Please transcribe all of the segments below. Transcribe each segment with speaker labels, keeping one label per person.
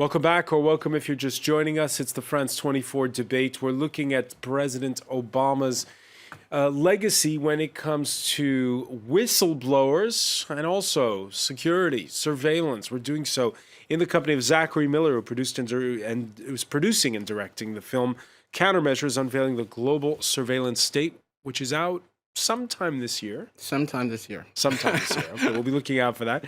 Speaker 1: Welcome back, or welcome if you're just joining us. It's the France 24 debate. We're looking at President Obama's legacy when it comes to whistleblowers and also security, surveillance. We're doing so in the company of Zachary Miller, who produced and who's producing and directing the film Countermeasures, Unveiling the Global Surveillance State, which is out sometime this year.
Speaker 2: Sometime this year.
Speaker 1: Sometime this year. Okay, we'll be looking out for that.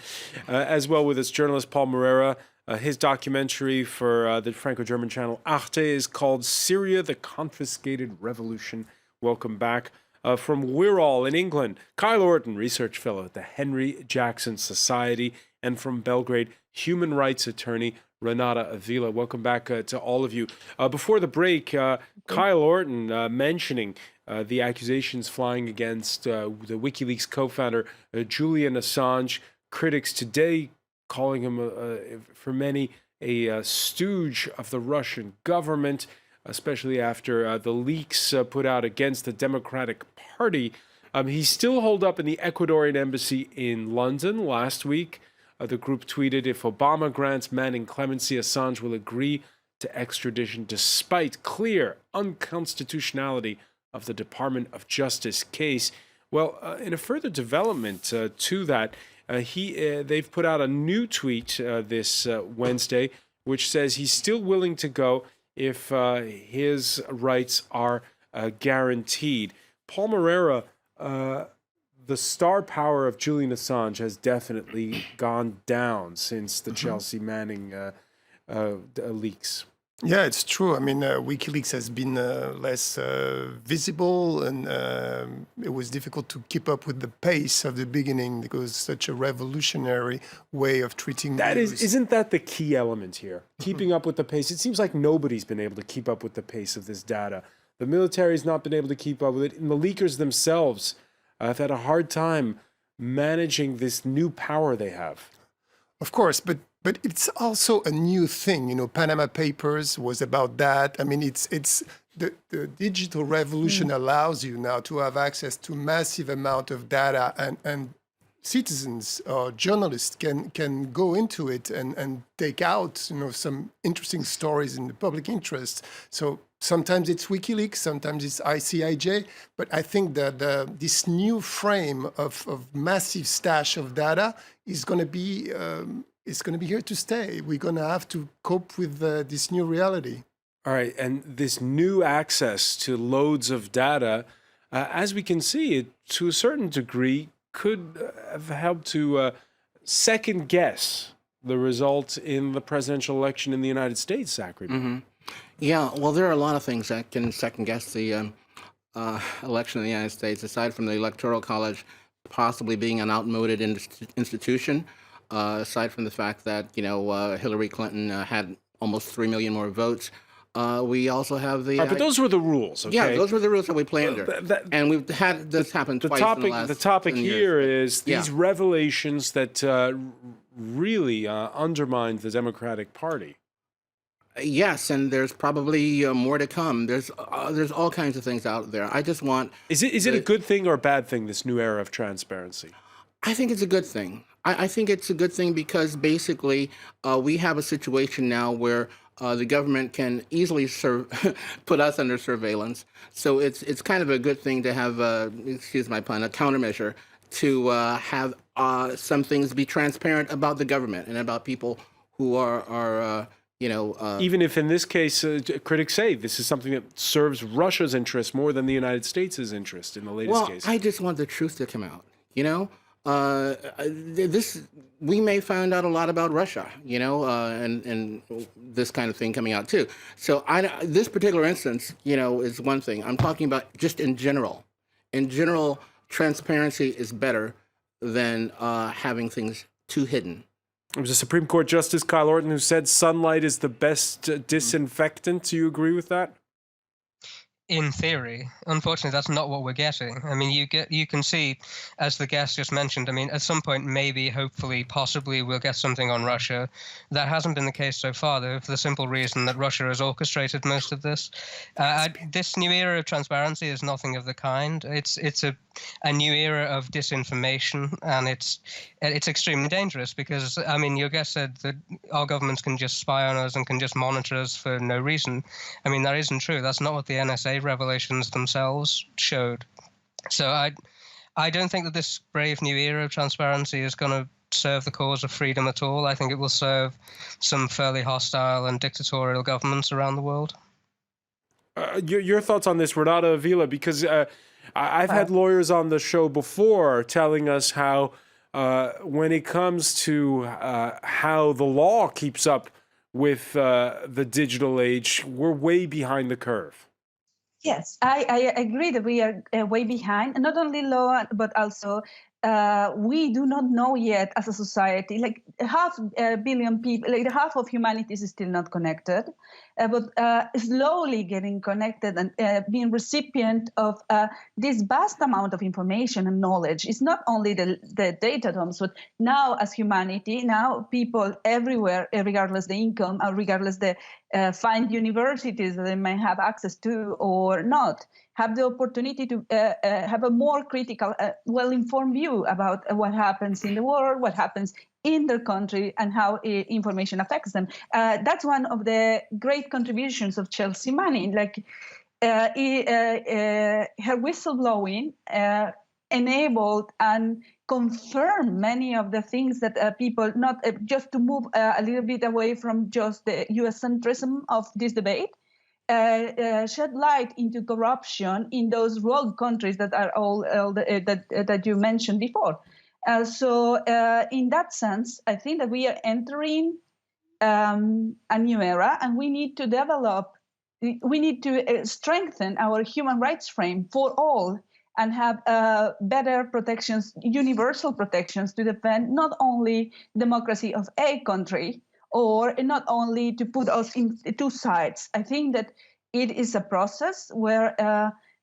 Speaker 1: As well with its journalist Paul Moreira. His documentary for the Franco-German channel Arte is called Syria, the Confiscated Revolution. Welcome back. From Wirral in England, Kyle Orton, research fellow at the Henry Jackson Society, and from Belgrade, human rights attorney Renata Avila. Welcome back to all of you. Before the break, Kyle Orton mentioning the accusations flying against the WikiLeaks co-founder Julian Assange. Critics today calling him, for many, a stooge of the Russian government, especially after the leaks put out against the Democratic Party. He's still holed up in the Ecuadorian embassy in London. Last week, the group tweeted, if Obama grants Manning clemency, Assange will agree to extradition despite clear unconstitutionality of the Department of Justice case. Well, in a further development to that, they've put out a new tweet this Wednesday, which says he's still willing to go if his rights are guaranteed. Paul Moreira, the star power of Julian Assange has definitely gone down since the Chelsea Manning leaks.
Speaker 3: Yeah, it's true. I mean, WikiLeaks has been less visible, and it was difficult to keep up with the pace of the beginning because such a revolutionary way of treating news.
Speaker 1: Isn't that the key element here? Keeping up with the pace. It seems like nobody's been able to keep up with the pace of this data. The military's not been able to keep up with it, and the leakers themselves have had a hard time managing this new power they have.
Speaker 3: Of course, but it's also a new thing. You know, Panama Papers was about that. I mean, it's the digital revolution allows you now to have access to massive amount of data, and citizens or journalists can go into it and take out, you know, some interesting stories in the public interest. So sometimes it's WikiLeaks, sometimes it's ICIJ, but I think that this new frame of massive stash of data is going to be here to stay. We're going to have to cope with this new reality.
Speaker 1: All right, and this new access to loads of data, as we can see, it to a certain degree could have helped to second guess the result in the presidential election in the United States, Zachary.
Speaker 2: Yeah, well, there are a lot of things that can second guess the election in the United States, aside from the Electoral College possibly being an outmoded institution, aside from the fact that, you know, Hillary Clinton had almost 3 million more votes. We also have the...
Speaker 1: but those were the rules, okay?
Speaker 2: Yeah, those were the rules that we played under. And we've had this happen twice in the last
Speaker 1: The topic
Speaker 2: 10
Speaker 1: here
Speaker 2: years.
Speaker 1: is these revelations that really undermined the Democratic Party.
Speaker 2: Yes, and there's probably more to come. There's all kinds of things out there. I just want...
Speaker 1: Is it a good thing or a bad thing, this new era of transparency?
Speaker 2: I think it's a good thing. I think it's a good thing because basically we have a situation now where the government can easily put us under surveillance. So it's kind of a good thing to have, excuse my pun, a countermeasure to have some things be transparent about the government and about people who are you know...
Speaker 1: Even if in this case, critics say this is something that serves Russia's interest more than the United States' interest in the latest case.
Speaker 2: I just want the truth to come out, you know? We may find out a lot about Russia, you know, and this kind of thing coming out too. So this particular instance, you know, is one thing. I'm talking about just in general. In general, transparency is better than having things too hidden.
Speaker 1: It was a Supreme Court Justice, Kyle Orton, who said sunlight is the best disinfectant. Do you agree with that?
Speaker 4: In theory. Unfortunately, that's not what we're getting. I mean, you can see, as the guest just mentioned, I mean, at some point, maybe, hopefully, possibly, we'll get something on Russia. That hasn't been the case so far, though, for the simple reason that Russia has orchestrated most of this. This new era of transparency is nothing of the kind. It's a new era of disinformation, and it's extremely dangerous because, I mean, your guest said that our governments can just spy on us and can just monitor us for no reason. I mean, that isn't true. That's not what the NSA revelations themselves showed. So I don't think that this brave new era of transparency is going to serve the cause of freedom at all. I think it will serve some fairly hostile and dictatorial governments around the world.
Speaker 1: Your thoughts on this, Renata Avila, because I've had lawyers on the show before telling us how when it comes to how the law keeps up with the digital age, we're way behind the curve.
Speaker 5: Yes, I agree that we are way behind, and not only law, but also we do not know yet as a society, like half a billion people, like half of humanity is still not connected, but slowly getting connected and being recipient of this vast amount of information and knowledge. It's not only the data dumps, but now as humanity, now people everywhere, regardless the income or regardless the find universities that they might have access to or not, have the opportunity to have a more critical, well-informed view about what happens in the world, what happens in their country, and how information affects them. That's one of the great contributions of Chelsea Manning. Like her whistleblowing enabled and confirmed many of the things that people, not just to move a little bit away from just the US centrism of this debate, shed light into corruption in those rogue countries that are all that you mentioned before. So in that sense, I think that we are entering a new era, and we need to we need to strengthen our human rights frame for all, and have better protections, universal protections to defend not only democracy of a country, or not only to put us in two sides. I think that it is a process where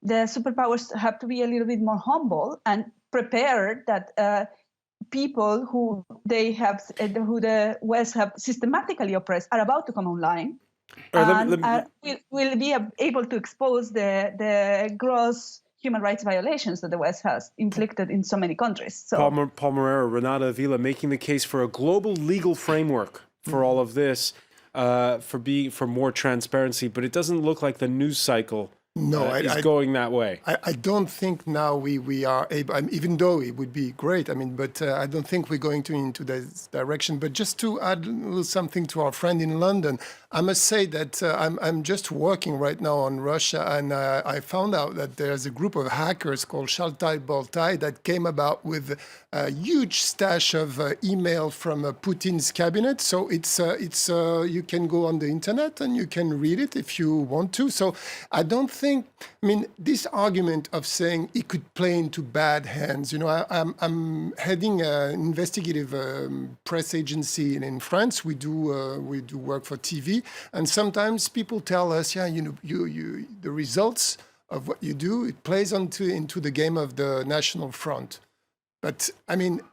Speaker 5: the superpowers have to be a little bit more humble and prepared that people who the West have systematically oppressed are about to come online, and will be able to expose the gross human rights violations that the West has inflicted in so many countries. So,
Speaker 1: Paul Moreira, Renata Avila, making the case for a global legal framework for all of this, for more transparency, but it doesn't look like the news cycle is going that way.
Speaker 3: I don't think now we are able, even though it would be great, but I don't think we're going into this direction. But just to add a little something to our friend in London, I must say that I'm just working right now on Russia, and I found out that there's a group of hackers called Shaltai Boltai that came about with a huge stash of email from Putin's cabinet. So it's you can go on the internet and you can read it if you want to. So I don't think, this argument of saying it could play into bad hands. I'm heading an investigative press agency in France. We do work for TV, and sometimes people tell us, the results of what you do, it plays into the game of the National Front. But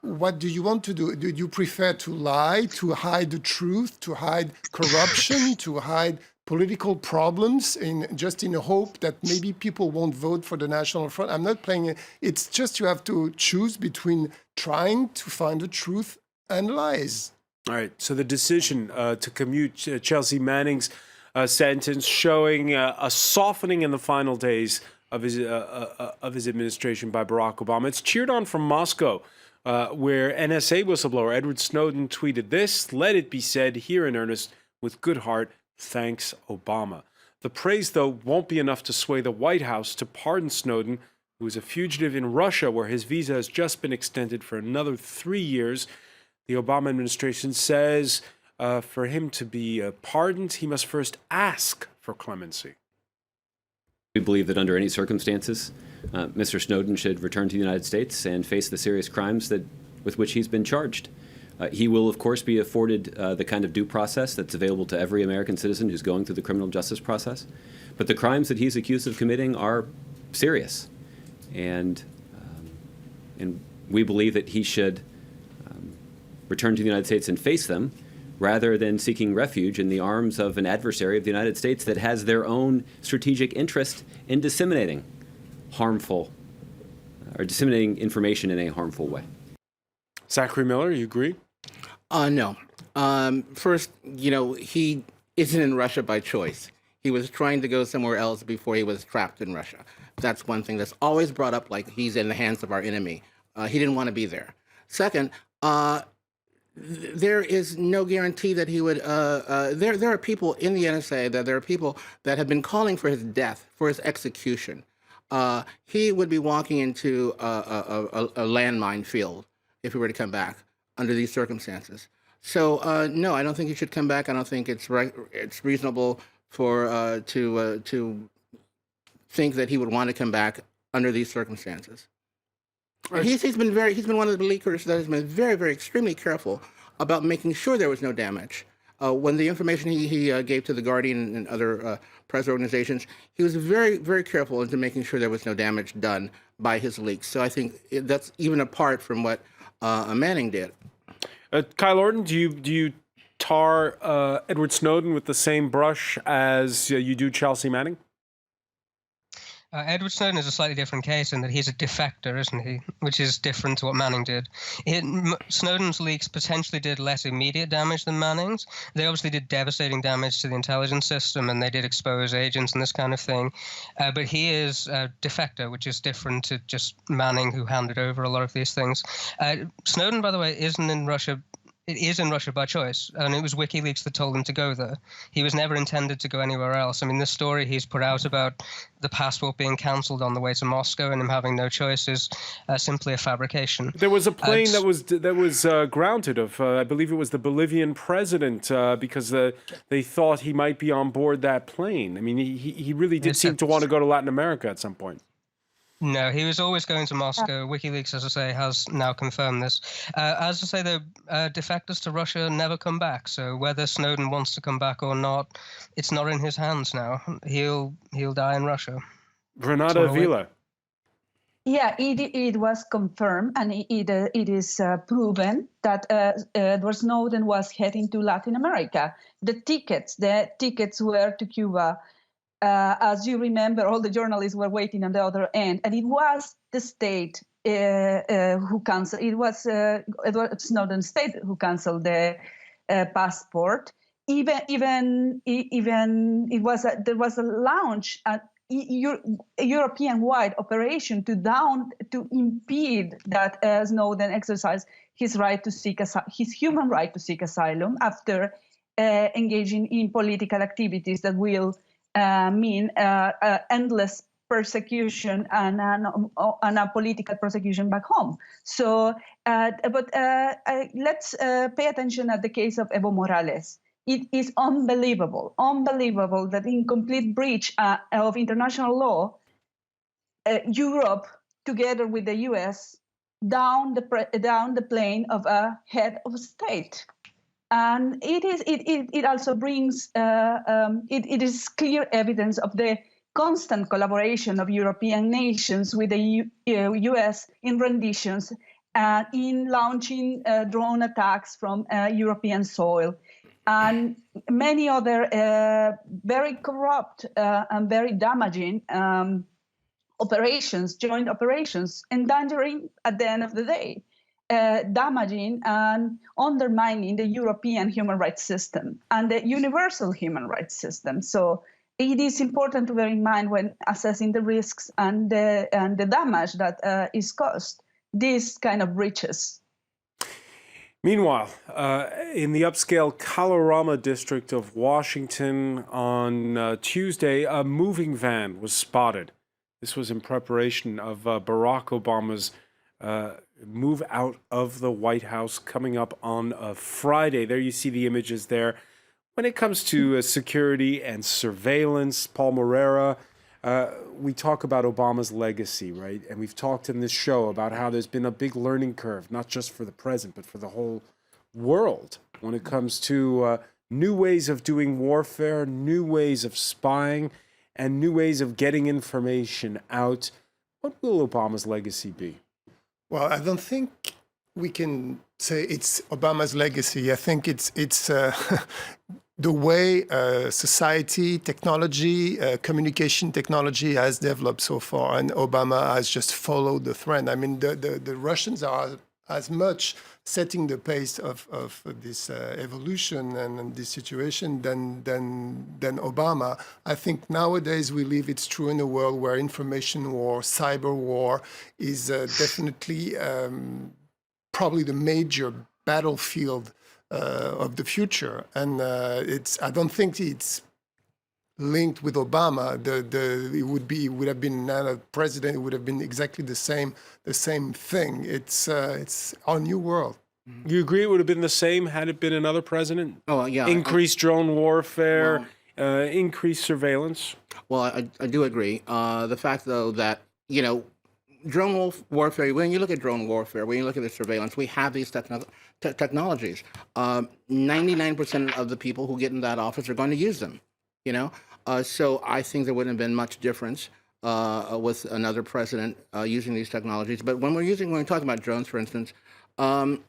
Speaker 3: what do you want to do? Do you prefer to lie, to hide the truth, to hide corruption, to hide political problems in the hope that maybe people won't vote for the National Front? I'm not playing it. It's just you have to choose between trying to find the truth and lies.
Speaker 1: All right. So the decision to commute Chelsea Manning's sentence, showing a softening in the final days of his administration by Barack Obama. It's cheered on from Moscow, where NSA whistleblower Edward Snowden tweeted this: "Let it be said here in earnest, with good heart, thanks Obama." The praise, though, won't be enough to sway the White House to pardon Snowden, who is a fugitive in Russia, where his visa has just been extended for another 3 years. The Obama administration says for him to be pardoned, he must first ask for clemency.
Speaker 6: We believe that under any circumstances, Mr. Snowden should return to the United States and face the serious crimes with which he's been charged. He will, of course, be afforded the kind of due process that's available to every American citizen who's going through the criminal justice process. But the crimes that he's accused of committing are serious. And we believe that he should return to the United States and face them, rather than seeking refuge in the arms of an adversary of the United States that has their own strategic interest in disseminating harmful are disseminating information in a harmful way.
Speaker 1: Zachary Miller, you agree?
Speaker 2: No. First, he isn't in Russia by choice. He was trying to go somewhere else before he was trapped in Russia. That's one thing that's always brought up, like he's in the hands of our enemy. He didn't want to be there. Second, there is no guarantee that he would. There are people in the NSA, there are people that have been calling for his death, for his execution. He would be walking into a landmine field if he were to come back under these circumstances. So no, I don't think he should come back. I don't think it's reasonable for to think that he would want to come back under these circumstances. He's been one of the leakers that has been very, very extremely careful about making sure there was no damage. When the information he gave to The Guardian and other press organizations, he was very, very careful into making sure there was no damage done by his leaks. So I think that's even apart from what Manning did.
Speaker 1: Kyle Orton, do you tar Edward Snowden with the same brush as you do Chelsea Manning?
Speaker 4: Edward Snowden is a slightly different case in that he's a defector, isn't he? Which is different to what Manning did. Snowden's leaks potentially did less immediate damage than Manning's. They obviously did devastating damage to the intelligence system, and they did expose agents and this kind of thing. But he is a defector, which is different to just Manning, who handed over a lot of these things. Snowden, by the way, isn't in Russia. It is in Russia by choice, and it was WikiLeaks that told him to go there. He was never intended to go anywhere else. I mean, the story he's put out about the passport being cancelled on the way to Moscow and him having no choice is simply a fabrication.
Speaker 1: There was a plane that was grounded of, I believe it was the Bolivian president, because they thought he might be on board that plane. I mean, he really did seem to want to go to Latin America at some point.
Speaker 4: No, he was always going to Moscow. WikiLeaks, as I say, has now confirmed this. As I say, the defectors to Russia never come back. So whether Snowden wants to come back or not, it's not in his hands now. He'll die in Russia.
Speaker 1: Renata Avila.
Speaker 5: Yeah, it was confirmed, and it is proven that Edward Snowden was heading to Latin America. The tickets were to Cuba. As you remember, all the journalists were waiting on the other end, and it was the state who canceled. It was Edward Snowden's state who canceled the passport. Even it was there was a launch a European-wide operation to impede that Snowden exercised his right to seek his human right to seek asylum after engaging in political activities that will mean endless persecution and a political prosecution back home. So, but let's pay attention at the case of Evo Morales. It is unbelievable that in complete breach of international law, Europe, together with the U.S., down the plane of a head of state. And it also brings it is clear evidence of the constant collaboration of European nations with the U.S. in renditions and in launching drone attacks from European soil, and many other very corrupt and very damaging operations, joint operations, endangering at the end of the day. Damaging and undermining the European human rights system and the universal human rights system. So it is important to bear in mind when assessing the risks and the damage that is caused, these kind of breaches.
Speaker 1: Meanwhile, in the upscale Kalorama district of Washington on Tuesday, a moving van was spotted. This was in preparation of Barack Obama's move out of the White House coming up on Friday. There you see the images there. When it comes to security and surveillance, Paul Moreira, we talk about Obama's legacy, right? And we've talked in this show about how there's been a big learning curve, not just for the president, but for the whole world when it comes to new ways of doing warfare, new ways of spying, and new ways of getting information out. What will Obama's legacy be?
Speaker 3: Well, I don't think we can say it's Obama's legacy. I think it's the way society, technology, communication technology has developed so far, and Obama has just followed the trend. I mean, the Russians are as much setting the pace of this evolution and this situation than Obama. I think nowadays we live, it's true, in a world where information war, cyber war is definitely probably the major battlefield of the future, and I don't think it's linked with Obama. It would have been another president. It would have been exactly the same thing. It's our new world.
Speaker 1: You agree it would have been the same had it been another president?
Speaker 2: Oh, yeah.
Speaker 1: Increased drone warfare, increased surveillance.
Speaker 2: Well, I do agree. The fact, though, that, drone warfare, when you look at drone warfare, when you look at the surveillance, we have these technologies. 99% of the people who get in that office are going to use them, So I think there wouldn't have been much difference with another president using these technologies. But when we're talking about drones, for instance, drones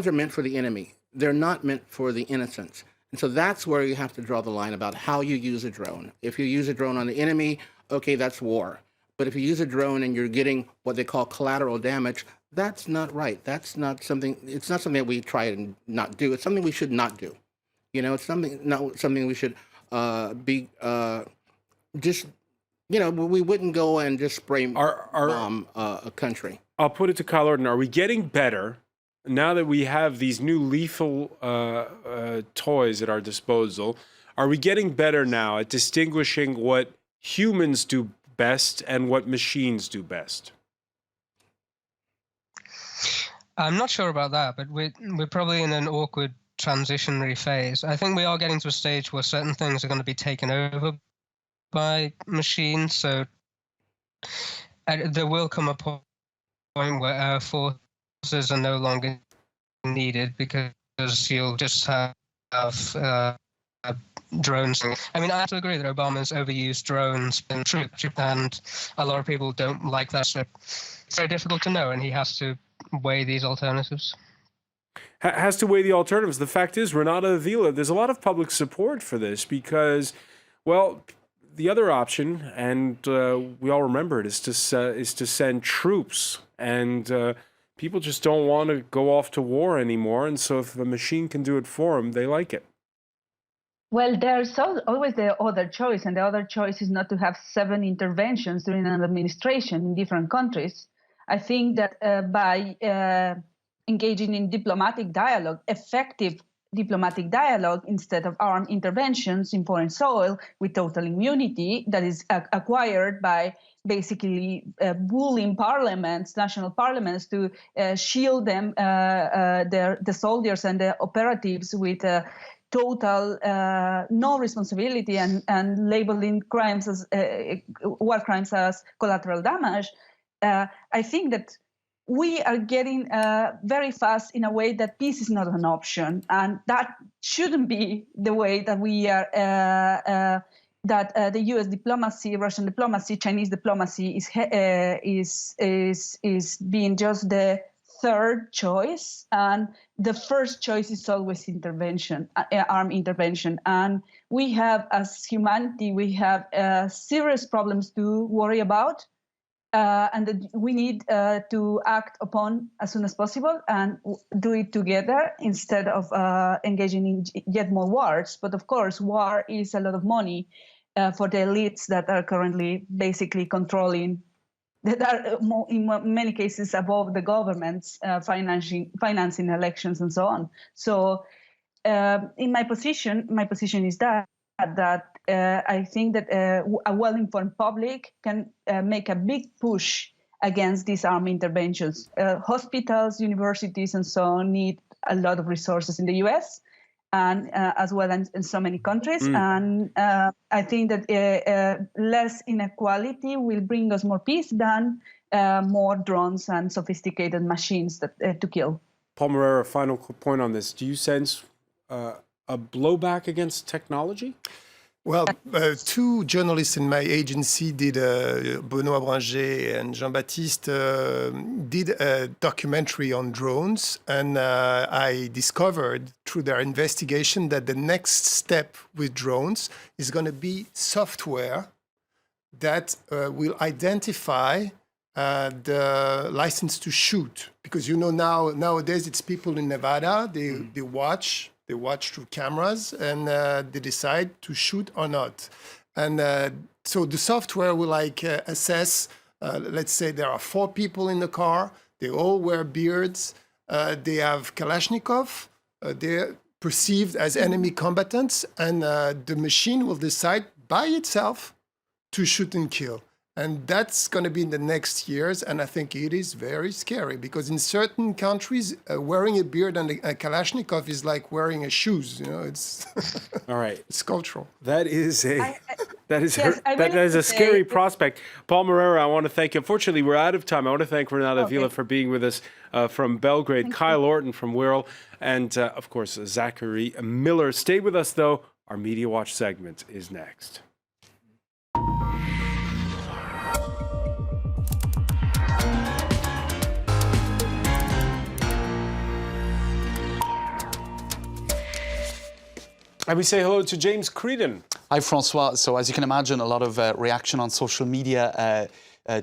Speaker 2: are meant for the enemy. They're not meant for the innocents. And so that's where you have to draw the line about how you use a drone. If you use a drone on the enemy, okay, that's war. But if you use a drone and you're getting what they call collateral damage, that's not right. It's not something that we try and not do. It's something we should not do. It's something we should be just, we wouldn't go and just spray bomb a country.
Speaker 1: I'll put it to Kyle Orton. Are we getting better now that we have these new lethal toys at our disposal? Are we getting better now at distinguishing what humans do best and what machines do best?
Speaker 4: I'm not sure about that, but we're probably in an awkward transitionary phase. I think we are getting to a stage where certain things are going to be taken over by machines. So there will come a point where our forces are no longer needed because you'll just have drones. I mean, I have to agree that Obama's overused drones in troops, and a lot of people don't like that. So it's very difficult to know, and he has to weigh these alternatives.
Speaker 1: Has to weigh the alternatives. The fact is, Renata Avila, there's a lot of public support for this because, well, the other option, and we all remember it, is to send troops, and people just don't want to go off to war anymore. And so, if the machine can do it for them, they like it.
Speaker 5: Well, there's always the other choice, and the other choice is not to have 7 interventions during an administration in different countries. I think that by engaging in diplomatic dialogue, effective diplomatic dialogue, instead of armed interventions in foreign soil with total immunity that is acquired by basically bullying parliaments, national parliaments, to shield them, the soldiers and the operatives with total no responsibility and labeling crimes as war crimes as collateral damage. I think that we are getting very fast in a way that peace is not an option, and that shouldn't be the way that we are. That the U.S. diplomacy, Russian diplomacy, Chinese diplomacy is being just the third choice, and the first choice is always intervention, armed intervention. And we have, as humanity, we have serious problems to worry about. And that we need to act upon as soon as possible and do it together instead of engaging in yet more wars. But of course, war is a lot of money for the elites that are currently basically controlling, that are in many cases above the governments, financing elections and so on. So in my position is that I think that a well-informed public can make a big push against these armed interventions. Hospitals, universities, and so on need a lot of resources in the U.S. and as well in so many countries. And I think that less inequality will bring us more peace than more drones and sophisticated machines that to kill.
Speaker 1: Paul Moreira, final point on this. Do you sense a blowback against technology?
Speaker 3: Well, two journalists in my agency did, Benoît Bringer and Jean-Baptiste, did a documentary on drones. And I discovered through their investigation that the next step with drones is going to be software that will identify the license to shoot. Because, you know, nowadays it's people in Nevada, they watch through cameras and they decide to shoot or not. And so the software will assess, let's say there are 4 people in the car, they all wear beards, they have Kalashnikov, they're perceived as enemy combatants, and the machine will decide by itself to shoot and kill. And that's going to be in the next years, and I think it is very scary because in certain countries, wearing a beard and a Kalashnikov is like wearing a shoes. You know, it's
Speaker 1: all right.
Speaker 3: It's cultural.
Speaker 1: That is a scary prospect. Paul Moreira, I want to thank you. Unfortunately, we're out of time. I want to thank Renata Vila for being with us from Belgrade, Kyle Orton from Wirral, and of course Zachary Miller. Stay with us though. Our Media Watch segment is next. And we say hello to James Creedon.
Speaker 7: Hi, François. So as you can imagine, a lot of reaction on social media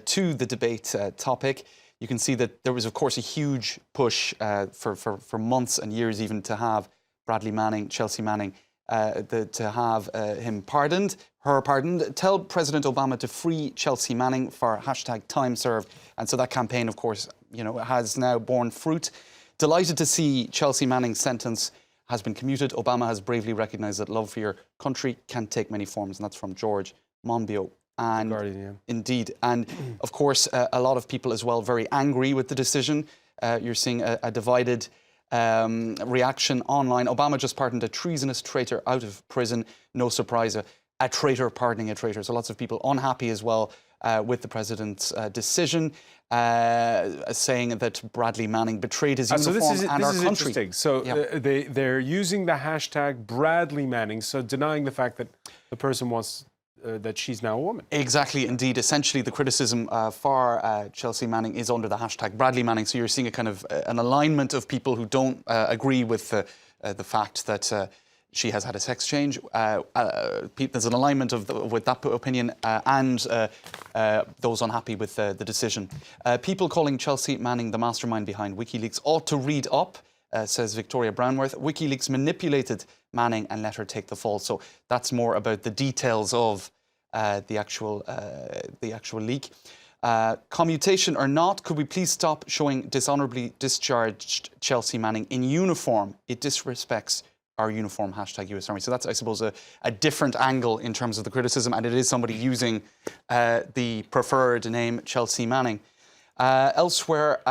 Speaker 7: to the debate topic. You can see that there was, of course, a huge push for months and years even to have Bradley Manning, Chelsea Manning, to have him pardoned, her pardoned. Tell President Obama to free Chelsea Manning for #time served. And so that campaign, of course, you know, has now borne fruit. Delighted to see Chelsea Manning's sentence has been commuted. Obama has bravely recognised that love for your country can take many forms, and that's from George Monbiot. And
Speaker 1: Guardian, yeah.
Speaker 7: Indeed, and of course, a lot of people as well very angry with the decision. You're seeing a divided reaction online. Obama just pardoned a treasonous traitor out of prison. No surprise, a traitor pardoning a traitor. So lots of people unhappy as well with the president's decision, saying that Bradley Manning betrayed his uniform and our country.
Speaker 1: Interesting. So they're using the hashtag Bradley Manning, so denying the fact that the person wants that she's now a woman.
Speaker 7: Exactly, indeed. Essentially, the criticism for Chelsea Manning is under the hashtag Bradley Manning. So you're seeing a kind of an alignment of people who don't agree with the fact that she has had a sex change. There's an alignment with that opinion and those unhappy with the decision. People calling Chelsea Manning the mastermind behind WikiLeaks ought to read up, says Victoria Brownworth. WikiLeaks manipulated Manning and let her take the fall. So that's more about the details of the actual leak. Commutation or not, could we please stop showing dishonorably discharged Chelsea Manning in uniform? It disrespects our uniform, #US Army. So that's, I suppose, a different angle in terms of the criticism, and it is somebody using the preferred name Chelsea Manning. Elsewhere,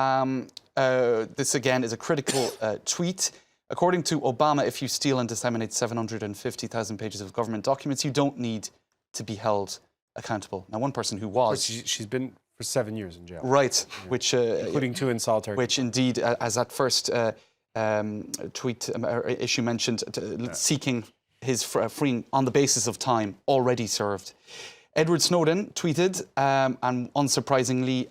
Speaker 7: this again is a critical tweet. According to Obama, if you steal and disseminate 750,000 pages of government documents, you don't need to be held accountable. Now, one person who was...
Speaker 1: She's been for 7 years in jail.
Speaker 7: Right,
Speaker 1: yeah.
Speaker 7: which...
Speaker 1: including 2 in solitary.
Speaker 7: Which indeed, as that first tweet issue mentioned, seeking his freeing on the basis of time already served. Edward Snowden tweeted, and unsurprisingly,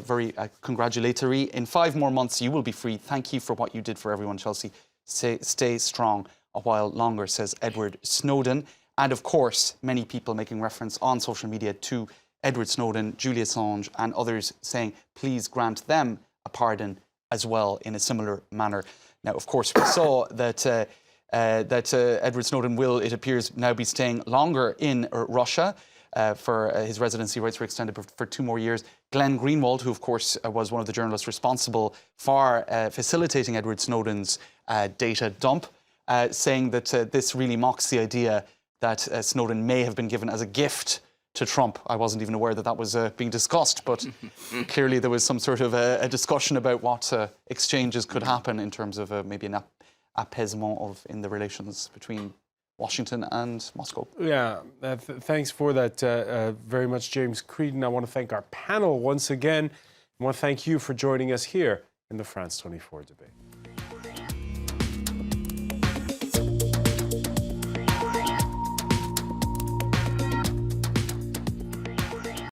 Speaker 7: very congratulatory, in 5 more months you will be free. Thank you for what you did for everyone, Chelsea. Stay strong a while longer, says Edward Snowden. And of course, many people making reference on social media to Edward Snowden, Julian Assange, and others saying, please grant them a pardon as well in a similar manner. Now, of course, we saw that Edward Snowden will, it appears, now be staying longer in Russia. For his residency rights were extended for 2 more years. Glenn Greenwald, who of course was one of the journalists responsible for facilitating Edward Snowden's data dump, saying that this really mocks the idea that Snowden may have been given as a gift to Trump. I wasn't even aware that that was being discussed, but clearly there was some sort of a discussion about what exchanges could happen in terms of maybe an apaisement in the relations between Washington and Moscow.
Speaker 1: Yeah, thanks for that very much, James Creedon. I want to thank our panel once again. I want to thank you for joining us here in the France 24 debate.